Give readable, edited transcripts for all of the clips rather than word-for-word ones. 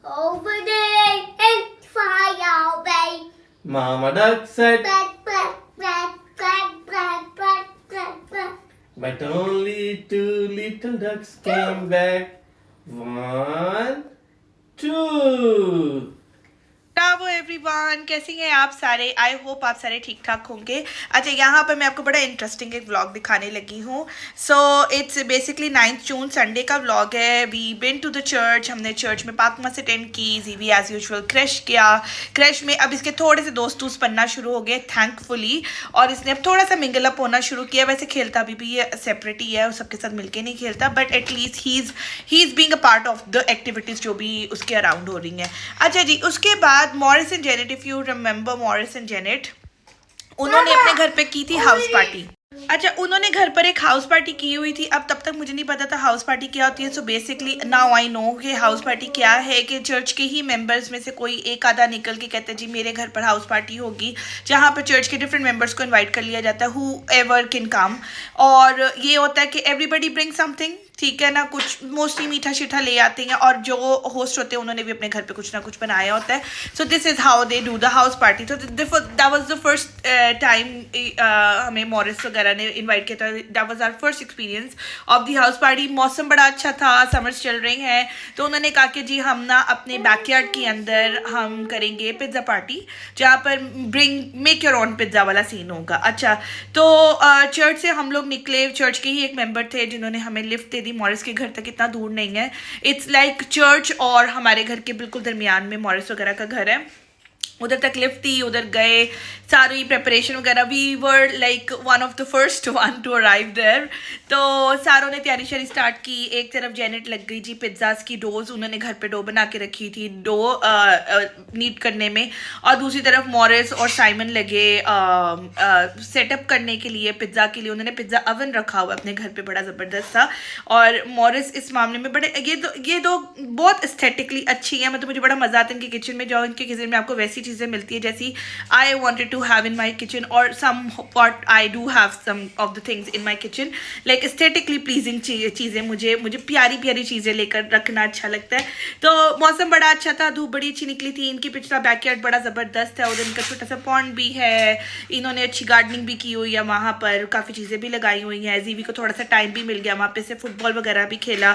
Over there and fly away. Mama duck said, Quack, quack, quack, quack, quack, quack, quack, quack. but only two little ducks came back. 1, 2. Bravo everyone, कैसे हैं आप सारे? I hope आप सारे ठीक ठाक होंगे। अच्छा, यहाँ पर मैं आपको बड़ा इंटरेस्टिंग एक व्लॉग दिखाने लगी हूँ। So it's basically 9 June Sunday का व्लॉग है। We been to the church, हमने चर्च में पाक मस अटेंड की। जीवी एज यूजुअल क्रश किया। क्रश में अब इसके थोड़े से दोस्त बनना शुरू हो गए थैंकफुली, और इसने अब थोड़ा सा मिंगल अप होना शुरू किया। वैसे खेलता अभी भी ये सेपरेट ही है, सबके साथ मिलके नहीं खेलता, but at least he is being a part of the activities जो भी उसके अराउंड हो रही हैं। अच्छा जी, उसके बाद Morris and Janet, if you remember Morris and Janet, उन्होंने अपने घर पे की थी हाउस पार्टी। अच्छा, उन्होंने घर पर एक हाउस पार्टी की हुई थी। अब तब तक मुझे नहीं पता था हाउस पार्टी क्या होती है। So basically now I know कि हाउस पार्टी क्या है, कि चर्च के ही मेंबर्स में से कोई एक आधा निकल के कहते हैं जी मेरे घर पर हाउस पार्टी होगी, जहाँ पर चर्च के डिफरेंट मेंबर्स को इनवाइट कर लिया जाता है, हु एवर कैन कम। और ये होता है कि एवरीबडी ब्रिंग समथिंग, ठीक है ना, कुछ मोस्टली मीठा शीठा ले आते हैं, और जो होस्ट होते हैं उन्होंने भी अपने घर पे कुछ ना कुछ बनाया होता है। So this is how they do the house party. तो that was the first time हमें मॉरिस वगैरह ने इनवाइट किया था। That was our first experience of the house party. मौसम बड़ा अच्छा था, समर्स चल रहे हैं, तो उन्होंने कहा कि जी हम ना अपने बैकयार्ड के अंदर हम करेंगे पिज़्ज़ा पार्टी, जहाँ पर मेक योर ओन पिज़्ज़ा वाला सीन होगा। अच्छा, तो चर्च से हम लोग निकले। चर्च के ही एक मेंबर थे जिन्होंने हमें लिफ्ट दे दी। मॉरिस के घर तक इतना दूर नहीं है, इट्स लाइक चर्च और हमारे घर के बिल्कुल दरमियान में मॉरिस वगैरह का घर है। उधर तक लिफ्ट थी, उधर गए, सारी प्रेपरेशन वगैरह, we were like one of the first one to arrive there. तो सारों ने तैयारी शारी स्टार्ट की। एक तरफ जेनेट लग गई जी पिज़्ज़ास की डोज, उन्होंने घर पे डो बना के रखी थी डो नीट करने में, और दूसरी तरफ मॉरिस और साइमन लगे सेटअप करने के लिए पिज़्ज़ा के लिए। उन्होंने पिज़्ज़ा अवन रखा हुआ अपने घर पे, बड़ा ज़बरदस्त था। और मॉरिस इस मामले में बड़े ये दो बहुत एस्थेटिकली अच्छी है। मतलब मुझे बड़ा मज़ा आता है इनके किचन में जाओ। इनके किचन में आपको वैसी चीज़ें मिलती है जैसी I wanted to have in my kitchen, और somewhat I do have some of the things in my kitchen, like aesthetically pleasing चीज़ें। मुझे प्यारी प्यारी चीज़ें लेकर रखना अच्छा लगता है। तो मौसम बड़ा अच्छा था, धूप बड़ी अच्छी निकली थी। इनकी पिछला बैकयार्ड बड़ा ज़बरदस्त है, उधर इनका छोटा सा पॉन्ड भी है। इन्होंने अच्छी गार्डनिंग भी की हुई है, वहाँ पर काफ़ी चीज़ें भी लगाई हुई हैं। जीवी को थोड़ा सा टाइम भी मिल गया, वहाँ पे से फुटबॉल वगैरह भी खेला।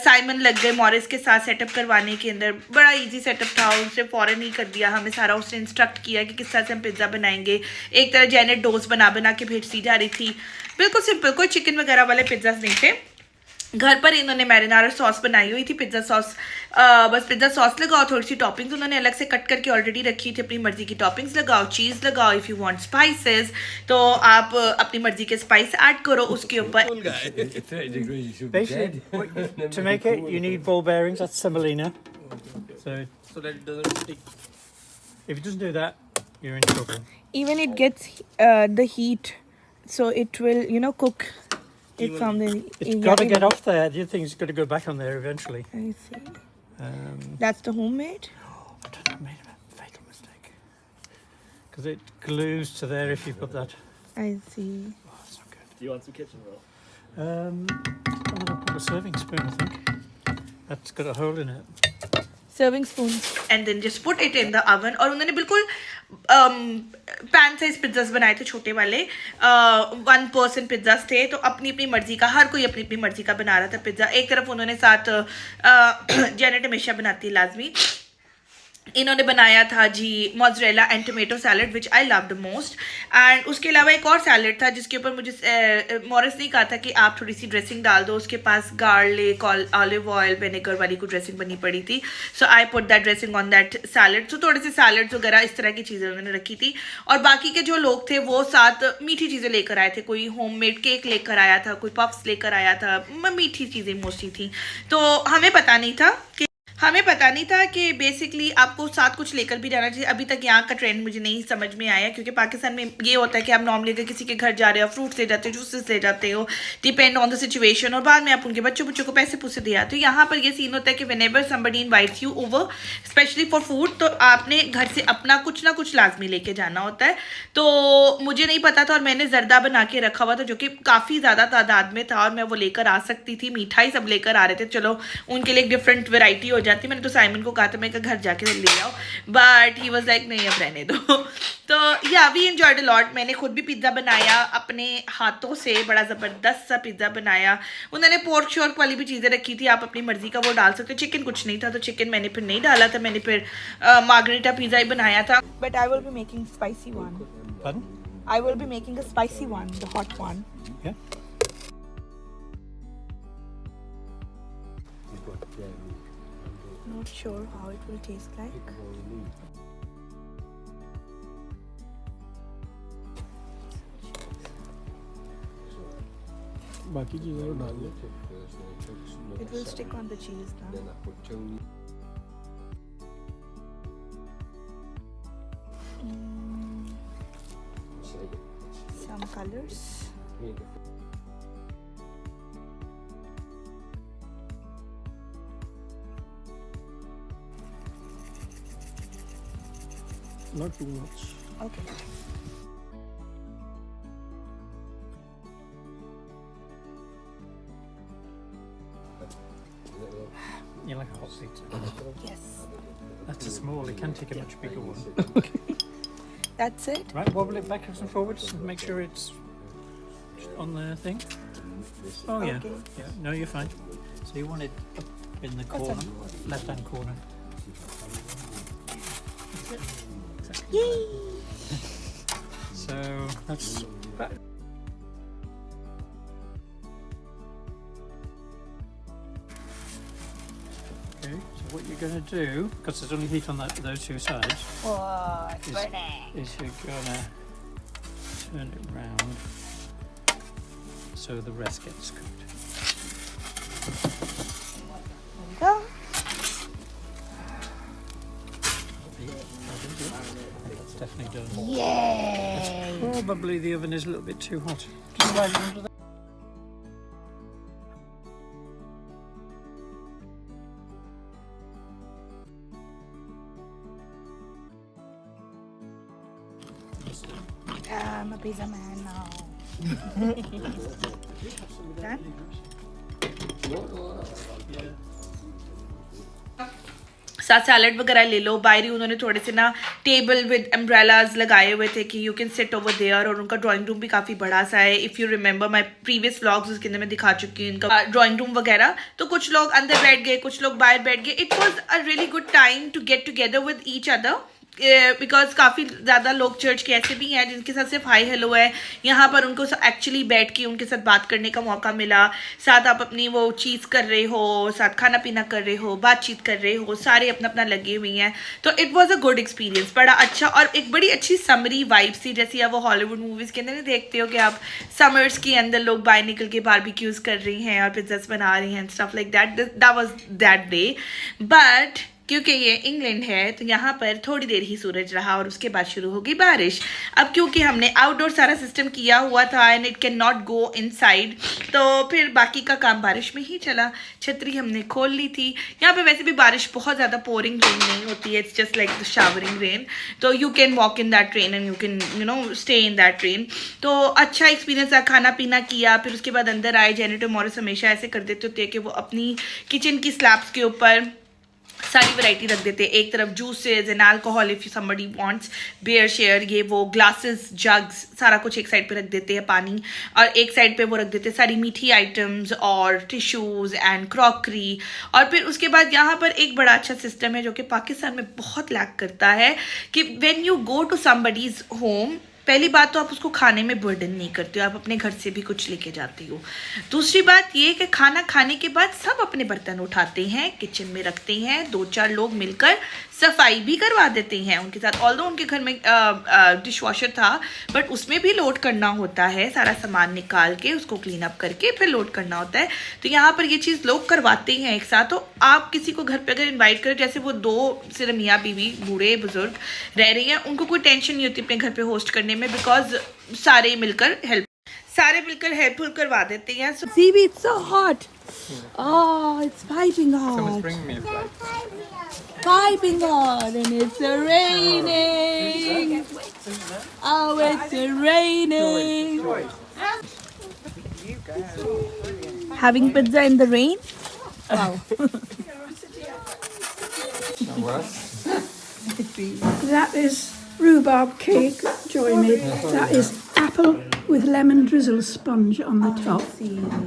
साइमन लग गए मॉरिस के साथ सेटअप करवाने के अंदर, बड़ा ईजी सेटअप था। उसने फ़ौरन ही कर दिया, हमें सारा उसने इंस्ट्रक्ट किया कि किस तरह से हम पिज़्ज़ा बनाएंगे। एक तरह जेनेट डोज बना के भेजती जा रही थी, बिल्कुल सिंपल, कोई चिकन वगैरह वाले पिज़्ज़ा नहीं थे। घर पर इन्होंने मैरिनारा सॉस बनाई हुई थी, पिज़्ज़ा सॉस। बस पिज़्ज़ा सॉस लगाओ, थोड़ी सी टॉपिंग्स उन्होंने अलग से कट करके ऑलरेडी रखी थी। अपनी मर्जी की टॉपिंग्स लगाओ, चीज़ लगाओ, इफ़ यू वांट स्पाइसेस तो आप अपनी मर्जी के स्पाइस ऐड करो उसके ऊपर। Basically, to make it, you need ball bearings. That's semolina. So that it doesn't stick. if it doesn't do that, you're in trouble. Even it gets the heat, so it will cook it from the. It's got to get off there. The other thing's got to go back on there eventually. I see. I That's the homemade. don't know, I made a fatal mistake because it glues to there if you put that. I see. Oh, that's not good. Do you want some kitchen roll? I'm gonna put a serving spoon. I think that's got a hole in it. Serving spoons and then just put it in the oven. और उन्होंने बिल्कुल pan size pizzas बनाए थे, छोटे वाले 1 person pizzas थे। तो अपनी अपनी मर्जी का, हर कोई अपनी अपनी मर्जी का बना रहा था पिज़्ज़ा। एक तरफ उन्होंने साथ जेनेट हमेशा बनाती है लाजमी, इन्होंने बनाया था जी mozzarella and tomato salad which I love the most. And उसके अलावा एक और सैलड था जिसके ऊपर मुझे मॉरिस ने कहा था कि आप थोड़ी सी ड्रेसिंग डाल दो। उसके पास गार्लिक, ऑलिव ऑयल, विनेगर वाली कुछ ड्रेसिंग बनी पड़ी थी। So I put that dressing on that salad. So थोड़े से सैलड्स वगैरह इस तरह की चीज़ें उन्होंने रखी थी। और बाकी के जो लोग थे वो साथ मीठी चीज़ें लेकर आए थे। कोई होममेड केक लेकर आया था, कोई पफ्स लेकर आया था, मीठी चीज़ें मोस्टली थी। तो हमें पता नहीं था कि बेसिकली आपको साथ कुछ लेकर भी जाना चाहिए। अभी तक यहाँ का ट्रेंड मुझे नहीं समझ में आया, क्योंकि पाकिस्तान में ये होता है कि आप नॉर्मली अगर किसी के घर जा रहे हो, फ्रूट्स ले जाते हो, जूसेस ले जाते हो, डिपेंड ऑन द सिचुएशन, और बाद में आप उनके बच्चों को पैसे पूसे दे आते हो। यहाँ पर ये सीन होता है कि whenever somebody invites you over specially for food, तो आपने घर से अपना कुछ ना कुछ लाजमी लेके जाना होता है। तो मुझे नहीं पता था, और मैंने जर्दा बना के रखा हुआ था जो कि काफ़ी ज़्यादा तादाद में था, और मैं वो लेकर आ सकती थी। मीठा ही सब लेकर आ रहे थे, चलो उनके लिए एक डिफरेंट वेराइटी हो जाती। मैंने तो साइमन को कहा था, मैं घर जाके ले आओ, बट ही वाज लाइक नहीं अब रहने दो। तो या वी एंजॉयड अ लॉट। मैंने खुद भी पिज़्ज़ा बनाया अपने हाथों से, बड़ा ज़बरदस्त सा पिज़्ज़ा बनाया। उन्होंने पोर्क शॉर्क वाली भी चीज़ें रखी थी, आप अपनी मर्ज़ी का वो डाल सकते हो। चिकन कुछ नहीं था तो चिकन मैंने फिर नहीं डाला था, मैंने फिर मार्गरीटा पिज़्ज़ा ही बनाया था। But I will be making spicy one. Pardon? I will be making a spicy one, the hot one. Yeah. Not sure how it will taste like. बाकी चीज़ें डाल दे। It will stick on the cheese now. Some colors. Not too much. Okay. You like a hot pizza? Yes. That's a small. It can take a much bigger one. That's it. Right, wobble it backwards and forwards. Make sure it's on the thing. Oh yeah. Okay. Yeah. No, you're fine. So you want it up in the corner, left-hand corner. That's it. Exactly. Yay! So that's. Okay, so what you're going to do, because there's only heat on those two sides, Oh, it's is, burning. is you're going to turn it round so the rest gets cooked. Go. That's definitely done. Yay! Probably the oven is a little bit too hot. Just slide it under there. I'm a pizza man now. Done? साथ salad वगैरह ले लो। बाहरी उन्होंने थोड़े से ना table with umbrellas लगाए हुए थे कि you can sit over there, और उनका ड्राइंग रूम भी काफ़ी बड़ा सा है। If you remember my previous vlogs उसके अंदर मैं दिखा चुकी हूँ इनका ड्राइंग रूम वगैरह। तो कुछ लोग अंदर बैठ गए, कुछ लोग बाहर बैठ गए। It was a really good time to get together with each other, because काफ़ी ज़्यादा लोग चर्च के ऐसे भी हैं जिनके साथ सिर्फ हाई हेलो है। यहाँ पर उनको एक्चुअली बैठ के उनके साथ बात करने का मौका मिला। साथ आप अपनी वो चीज़ कर रहे हो, साथ खाना पीना कर रहे हो, बातचीत कर रहे हो, सारे अपना अपना लगे हुए हैं। तो it was a good experience, बड़ा अच्छा, और एक बड़ी अच्छी समरी वाइब्स थी। जैसे आप वो हॉलीवुड मूवीज़ के अंदर नहीं देखते हो कि आप समर्स के अंदर लोग बाहर निकल के बारबेक्यूज़ कर रही हैं और पिज़्ज़ास बना रही हैं, stuff like that. That was that day. But क्योंकि ये इंग्लैंड है तो यहाँ पर थोड़ी देर ही सूरज रहा और उसके बाद शुरू हो गई बारिश। अब क्योंकि हमने आउटडोर सारा सिस्टम किया हुआ था and it can not go inside, तो फिर बाकी का काम बारिश में ही चला। छतरी हमने खोल ली थी। यहाँ पे वैसे भी बारिश बहुत ज़्यादा पोरिंग रेन नहीं होती है, it's just like the showering rain. तो you can walk in that train and you can stay in that train. तो अच्छा एक्सपीरियंस था। खाना पीना किया, फिर उसके बाद अंदर आए। जेनेटर मॉरिस हमेशा ऐसे कर देते होते हैं कि वो अपनी किचन की स्लैब्स के ऊपर सारी वैरायटी रख देते हैं। एक तरफ juices and alcohol if somebody wants, beer share, ये वो ग्लासेस, जग्स, सारा कुछ एक साइड पे रख देते हैं पानी, और एक साइड पे वो रख देते हैं सारी मीठी आइटम्स और टिश्यूज़ एंड क्रॉकरी। और फिर उसके बाद यहाँ पर एक बड़ा अच्छा सिस्टम है जो कि पाकिस्तान में बहुत लैक करता है कि when you go to somebody's home, पहली बात तो आप उसको खाने में बर्डन नहीं करते हो, आप अपने घर से भी कुछ लेके जाते हो। दूसरी बात ये कि खाना खाने के बाद सब अपने बर्तन उठाते हैं, किचन में रखते हैं, 2-4 लोग मिलकर सफाई भी करवा देते हैं उनके साथ। ऑल्दो उनके घर में डिश वॉशर था, बट उसमें भी लोड करना होता है, सारा सामान निकाल के उसको क्लीन अप करके फिर लोड करना होता है। तो यहाँ पर ये चीज़ लोग करवाते हैं एक साथ। तो आप किसी को घर पे अगर इन्वाइट करें, जैसे वो 2 सिर्फ मियाँ बीवी बूढ़े बुजुर्ग रह रही हैं, उनको कोई टेंशन नहीं होती अपने घर पे होस्ट करने में, बिकॉज सारे मिलकर हेल्पफुल करवा देते हैं। So, see, it's so hot. Oh, it's piping hot. Someone's bringing me a plate. Piping hot, and it's raining. Oh, it's raining. Having pizza in the rain? Wow. That is rhubarb cake Joy made. That is apple with lemon drizzle sponge on the top.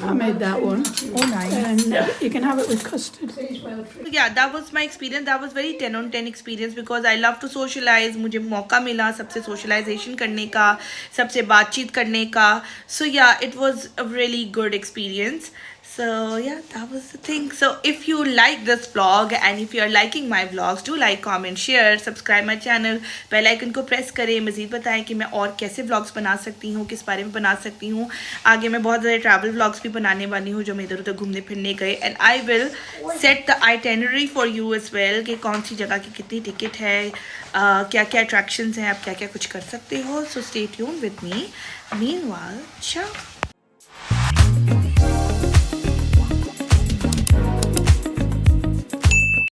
I made that one. Oh, nice. And you can have it with custard. Yeah, that was my experience. That was very 10 on 10 experience because I love to socialize. मुझे मौका मिला सबसे socialization करने का, सबसे बातचीत करने का. So yeah, it was a really good experience. So yeah, that was the thing. So if you like this vlog and if you are liking my vlogs, do like, comment, share, subscribe my channel. Bell icon को press करें. मज़ीद बताएं कि मैं और कैसे vlogs बना सकती हूँ, किस बारे में बना सकती हूँ. आगे मैं बहुत ज़्यादा travel vlogs भी बनाने वाली हूँ जो मैं इधर उधर घूमने फिरने गए. And I will set the itinerary for you as well कि कौन सी जगह की कितनी टिकट है, क्या क्या attractions हैं, आप क्या क्या कुछ कर सकते हो. So stay tuned with me. Meanwhile, ciao.